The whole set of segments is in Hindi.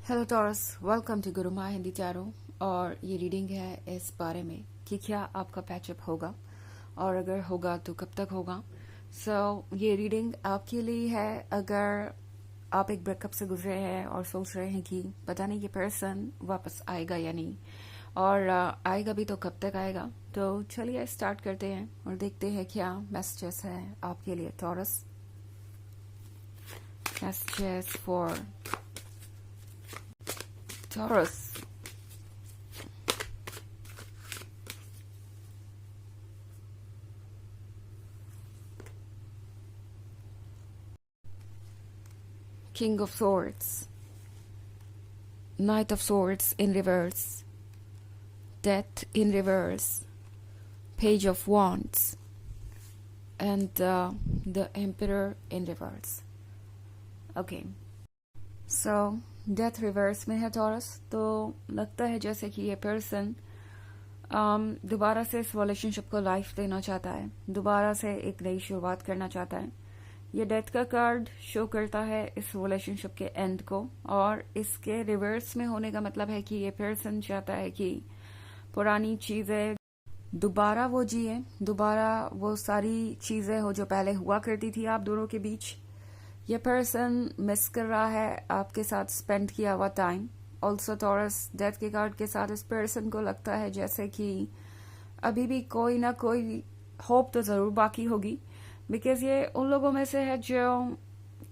हेलो टॉरस, वेलकम टू गुरु माँ हिंदी टैरो। और ये रीडिंग है इस बारे में कि क्या आपका पैचअप होगा और अगर होगा तो कब तक होगा। ये रीडिंग आपके लिए है अगर आप एक ब्रेकअप से गुजरे हैं और सोच रहे हैं कि पता नहीं ये पर्सन वापस आएगा या नहीं, और आएगा भी तो कब तक आएगा। तो चलिए स्टार्ट करते हैं और देखते हैं क्या मैसेजेस है आपके लिए taurus. Messages for Taurus. King of Swords, Knight of Swords in reverse, Death in reverse, Page of Wands, and the Emperor in reverse. Okay. So death reverse में है टॉरस, तो लगता है जैसे कि ये पर्सन दोबारा से इस रिलेशनशिप को लाइफ देना चाहता है, दोबारा से एक नई शुरुआत करना चाहता है। ये डेथ का कार्ड शो करता है इस रिलेशनशिप के एंड को, और इसके रिवर्स में होने का मतलब है कि ये पर्सन चाहता है कि पुरानी चीजें दोबारा वो जिए, दोबारा वो सारी चीजें हो जो पहले हुआ करती थी आप दोनों के बीच। ये पर्सन मिस कर रहा है आपके साथ स्पेंड किया हुआ टाइम। ऑल्सो टॉरस, डेथ के कार्ड के साथ इस पर्सन को लगता है जैसे कि अभी भी कोई ना कोई होप तो जरूर बाकी होगी, बिकॉज ये उन लोगों में से है जो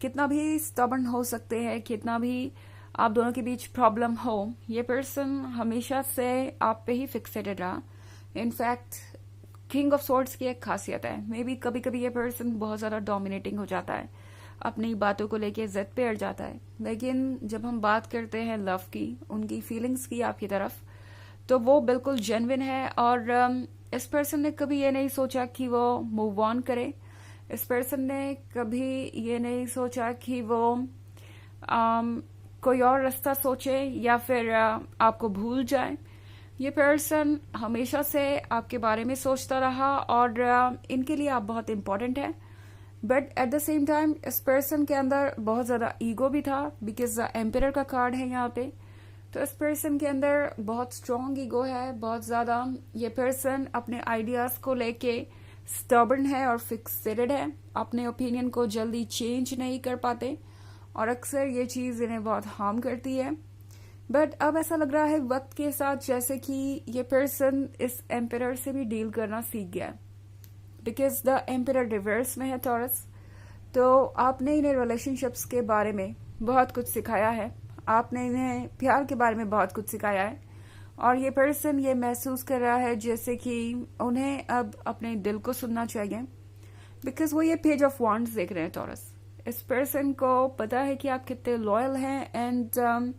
कितना भी स्टबर्न हो सकते हैं, कितना भी आप दोनों के बीच प्रॉब्लम हो, ये पर्सन हमेशा से आप पे ही फिक्सेटेड रहा। इनफैक्ट किंग ऑफ सोर्ड्स की एक खासियत है, मे बी कभी कभी ये पर्सन बहुत ज्यादा डोमिनेटिंग हो जाता है, अपनी बातों को लेके जिद पे अड़ जाता है। लेकिन जब हम बात करते हैं लव की, उनकी फीलिंग्स की आपकी तरफ, तो वो बिल्कुल जेन्युइन है। और इस पर्सन ने कभी ये नहीं सोचा कि वो मूव ऑन करे, इस पर्सन ने कभी ये नहीं सोचा कि वो कोई और रास्ता सोचे या फिर आपको भूल जाए। ये पर्सन हमेशा से आपके बारे में सोचता रहा और इनके लिए आप बहुत इंपॉर्टेंट है। But at the same time इस पर्सन के अंदर बहुत ज्यादा ईगो भी था, बिकॉज एम्परर का कार्ड है यहाँ पे। तो इस पर्सन के अंदर बहुत स्ट्रांग ईगो है, बहुत ज्यादा। ये पर्सन अपने आइडियाज को लेके स्टबर्न है और फिक्सेटेड है, अपने ओपिनियन को जल्दी चेंज नहीं कर पाते, और अक्सर ये चीज इन्हें बहुत हार्म करती है। बट अब ऐसा लग रहा है वक्त के साथ जैसे कि ये पर्सन इस एम्परर से भी डील करना सीख गया है, बिकॉज द एम्परर रिवर्स में है टॉरस। तो आपने इन्हें रिलेशनशिप्स के बारे में बहुत कुछ सिखाया है, आपने इन्हें प्यार के बारे में बहुत कुछ सिखाया है, और ये पर्सन ये महसूस कर रहा है जैसे कि उन्हें अब अपने दिल को सुनना चाहिए, बिकॉज वो ये पेज ऑफ वॉन्ड्स देख रहे हैं टॉरस। इस पर्सन को पता है कि आप कितने लॉयल हैं, एंड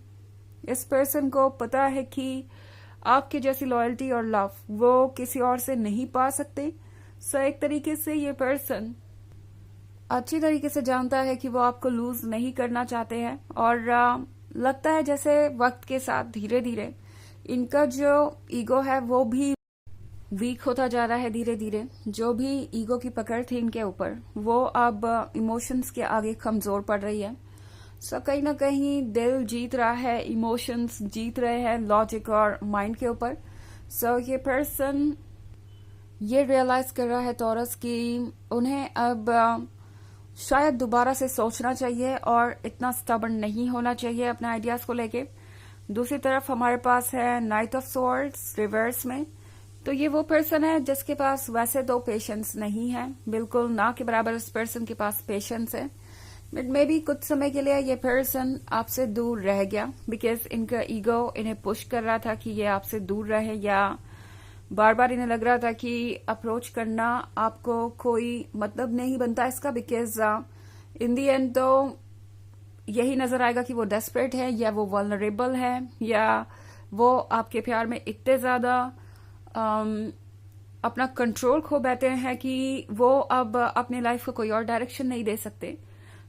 इस पर्सन को पता है कि आपके जैसी लॉयल्टी और लव वो किसी और से नहीं पा सकते। सो एक तरीके से ये पर्सन अच्छी तरीके से जानता है कि वो आपको लूज नहीं करना चाहते हैं, और लगता है जैसे वक्त के साथ धीरे धीरे इनका जो ईगो है वो भी वीक होता जा रहा है। धीरे धीरे जो भी ईगो की पकड़ थी इनके ऊपर, वो अब इमोशंस के आगे कमजोर पड़ रही है। सो कहीं ना कहीं दिल जीत रहा है, इमोशंस जीत रहे हैं लॉजिक और माइंड के ऊपर। सो ये पर्सन ये रियलाइज कर रहा है टॉरस कि उन्हें अब शायद दोबारा से सोचना चाहिए और इतना स्टबर्न नहीं होना चाहिए अपने आइडियाज को लेके। दूसरी तरफ हमारे पास है नाइट ऑफ सोर्ड्स रिवर्स में, तो ये वो पर्सन है जिसके पास वैसे तो पेशेंस नहीं है, बिल्कुल ना के बराबर इस पर्सन के पास पेशेंस है। बट मे बी कुछ समय के लिए ये पर्सन आपसे दूर रह गया, बिकॉज इनका ईगो इन्हें पुश कर रहा था कि ये आपसे दूर रहे, या बार बार इन्हें लग रहा था कि अप्रोच करना आपको कोई मतलब नहीं बनता इसका, बिकॉज इन दी एंड तो यही नजर आएगा कि वो डेस्परेट है, या वो वल्नरेबल है, या वो आपके प्यार में इतने ज्यादा अपना कंट्रोल खो बैठे हैं कि वो अब अपनी लाइफ को कोई और डायरेक्शन नहीं दे सकते।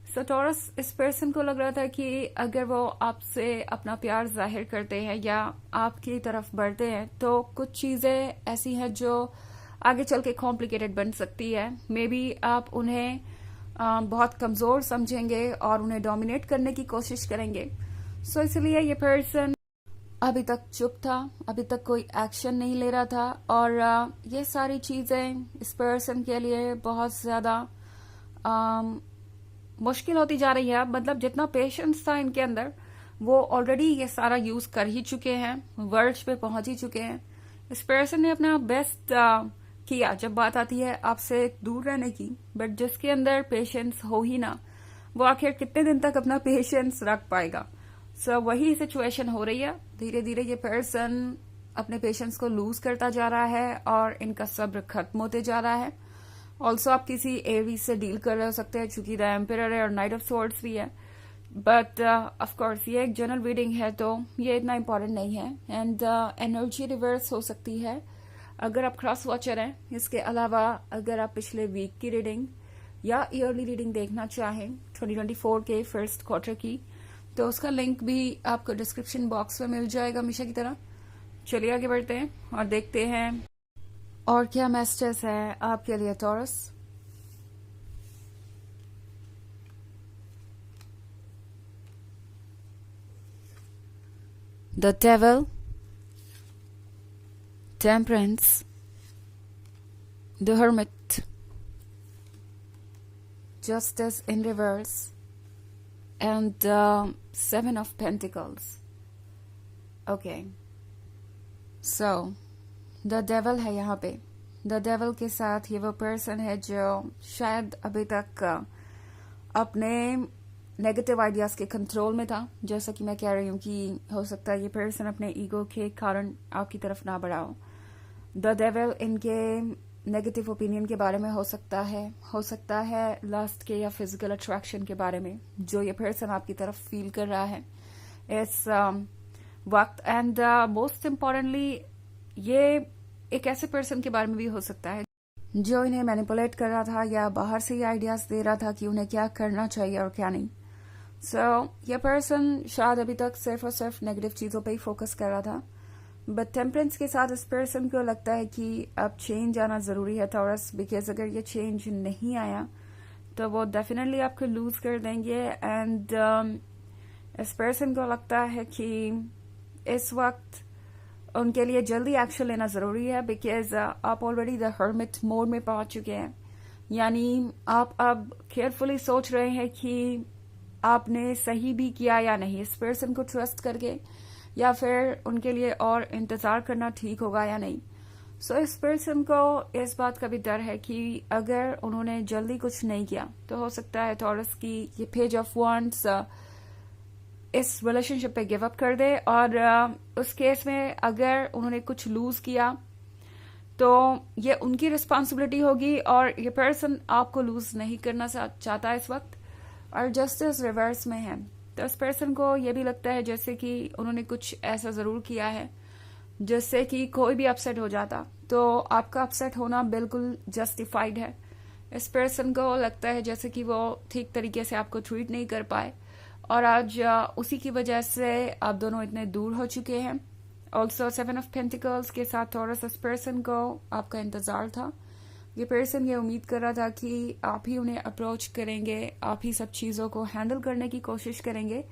सो टॉरस, इस पर्सन को लग रहा था कि अगर वो आपसे अपना प्यार जाहिर करते हैं या आपकी तरफ बढ़ते हैं, तो कुछ चीजें ऐसी हैं जो आगे चल के कॉम्प्लिकेटेड बन सकती है। मे बी आप उन्हें बहुत कमजोर समझेंगे और उन्हें डोमिनेट करने की कोशिश करेंगे। सो इसलिए ये पर्सन अभी तक चुप था, अभी तक कोई एक्शन नहीं ले रहा था, और ये सारी चीजें इस पर्सन के लिए बहुत ज्यादा मुश्किल होती जा रही है। मतलब जितना पेशेंस था इनके अंदर वो ऑलरेडी ये सारा यूज कर ही चुके हैं, वर्ल्ड पे पहुंच ही चुके हैं। इस पर्सन ने अपना बेस्ट किया जब बात आती है आपसे दूर रहने की, बट जिसके अंदर पेशेंस हो ही ना, वो आखिर कितने दिन तक अपना पेशेंस रख पाएगा। सो वही सिचुएशन हो रही है। धीरे धीरे ये पर्सन अपने पेशेंस को लूज करता जा रहा है और इनका सब्र खत्म होते जा रहा है। ऑल्सो आप किसी एवी से डील कर रहे हो सकते हैं, चूंकि द एम्परर है और नाइट ऑफ स्वॉर्ड्स भी है, बट ऑफ कोर्स ये एक जनरल रीडिंग है तो ये इतना इंपॉर्टेंट नहीं है। एंड एनर्जी रिवर्स हो सकती है अगर आप क्रॉस वॉचर हैं। इसके अलावा अगर आप पिछले वीक की रीडिंग या ईयरली रीडिंग देखना चाहें 2024 के फर्स्ट क्वार्टर की, तो उसका लिंक भी आपको डिस्क्रिप्शन बॉक्स में मिल जाएगा हमेशा की तरह। चलिए आगे बढ़ते हैं और देखते हैं और क्या मैसेजेस है आपके लिए taurus. The devil, temperance, the hermit, justice in reverse, and seven of pentacles. Okay, so the devil है यहाँ पे। the devil के साथ ये वो पर्सन है जो शायद अभी तक अपने नेगेटिव आइडियाज के कंट्रोल में था। जैसा कि मैं कह रही हूँ कि हो सकता है ये पर्सन अपने ईगो के कारण आपकी तरफ ना बढ़ा हो। द डेविल इनके नेगेटिव ओपिनियन के बारे में हो सकता है लस्ट के या फिजिकल अट्रैक्शन के बारे में जो ये पर्सन आपकी तरफ फील कर रहा है इस वक्त। एंड मोस्ट इम्पॉर्टेंटली ये एक ऐसे पर्सन के बारे में भी हो सकता है जो इन्हें मैनिपुलेट कर रहा था या बाहर से ये आइडियाज दे रहा था कि उन्हें क्या करना चाहिए और क्या नहीं। सो ये पर्सन शायद अभी तक सिर्फ और सिर्फ नेगेटिव चीजों पे ही फोकस कर रहा था, बट टेम्परेंस के साथ इस पर्सन को लगता है कि अब चेंज आना जरूरी है टॉरस, बिकॉज अगर ये चेंज नहीं आया तो वो डेफिनेटली आपको लूज कर देंगे। एंड इस पर्सन को लगता है कि इस वक्त उनके लिए जल्दी एक्शन लेना जरूरी है, बिकॉज आप ऑलरेडी द हर्मिट मोड में पहुंच चुके हैं। यानी आप अब केयरफुली सोच रहे हैं कि आपने सही भी किया या नहीं इस पर्सन को ट्रस्ट करके, या फिर उनके लिए और इंतजार करना ठीक होगा या नहीं। सो इस पर्सन को इस बात का भी डर है कि अगर उन्होंने जल्दी कुछ नहीं किया तो हो सकता है टॉरस की ये पेज ऑफ वांड्स इस रिलेशनशिप पे गिव अप कर दे, और उस केस में अगर उन्होंने कुछ लूज किया तो ये उनकी रिस्पॉन्सिबिलिटी होगी, और ये पर्सन आपको लूज नहीं करना चाहता इस वक्त। और जस्टिस रिवर्स में है तो इस पर्सन को ये भी लगता है जैसे कि उन्होंने कुछ ऐसा जरूर किया है जिससे कि कोई भी अपसेट हो जाता, तो आपका अपसेट होना बिल्कुल जस्टिफाइड है। इस पर्सन को लगता है जैसे कि वो ठीक तरीके से आपको ट्रीट नहीं कर पाए, और आज उसी की वजह से आप दोनों इतने दूर हो चुके हैं। ऑल्सो 7 ऑफ पेंटिकल्स के साथ टॉरस इस पर्सन को आपका इंतजार था। ये पर्सन ये उम्मीद कर रहा था कि आप ही उन्हें अप्रोच करेंगे, आप ही सब चीजों को हैंडल करने की कोशिश करेंगे,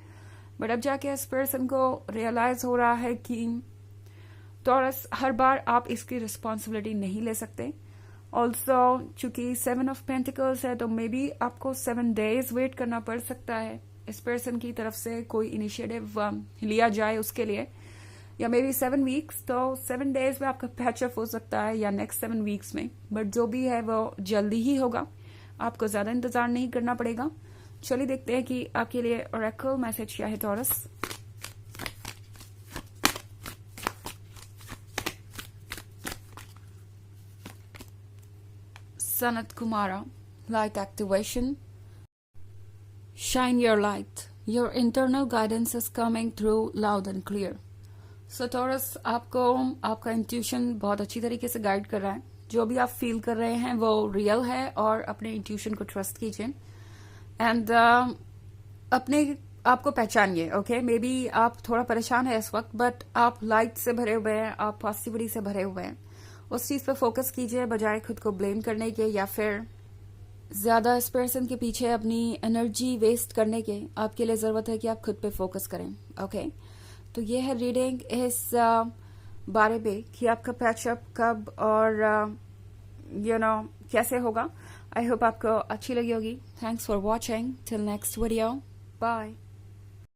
बट अब जाके इस पर्सन को रियलाइज हो रहा है कि टॉरस हर बार आप इसकी रिस्पॉन्सिबिलिटी नहीं ले सकते। ऑल्सो चूंकि 7 ऑफ पेंटिकल्स है तो मे बी आपको 7 डेज वेट करना पड़ सकता है इस पर्सन की तरफ से कोई इनिशिएटिव लिया जाए उसके लिए, या मे बी 7 वीक्स, तो 7 डेज में आपका पैचअप हो सकता है या नेक्स्ट 7 वीक्स में, बट जो भी है वो जल्दी ही होगा, आपको ज्यादा इंतजार नहीं करना पड़ेगा। चलिए देखते हैं कि आपके लिए ओरेकल मैसेज क्या है Taurus. Sanat Kumara, light activation, shine your light, your internal guidance is coming through loud and clear. So Taurus आपको आपका इंट्यूशन बहुत अच्छी तरीके से गाइड कर रहा है। जो भी आप फील कर रहे हैं वो रियल है, और अपने इंट्यूशन को ट्रस्ट कीजिए एंड अपने आपको पहचानिए। ओके, मे बी आप थोड़ा परेशान है इस वक्त, बट आप लाइट से भरे हुए हैं, आप पॉजिटिविटी से भरे हुए हैं। उस चीज पर फोकस कीजिए बजाय खुद को ब्लेम करने के या फिर ज़्यादा इस पर्सन के पीछे अपनी एनर्जी वेस्ट करने के आपके लिए ज़रूरत है कि आप खुद पे फोकस करें। ओके, तो ये है रीडिंग इस बारे में कि आपका पैचअप कब और कैसे होगा। आई होप आपको अच्छी लगी होगी। Thanks for watching, till next video, bye.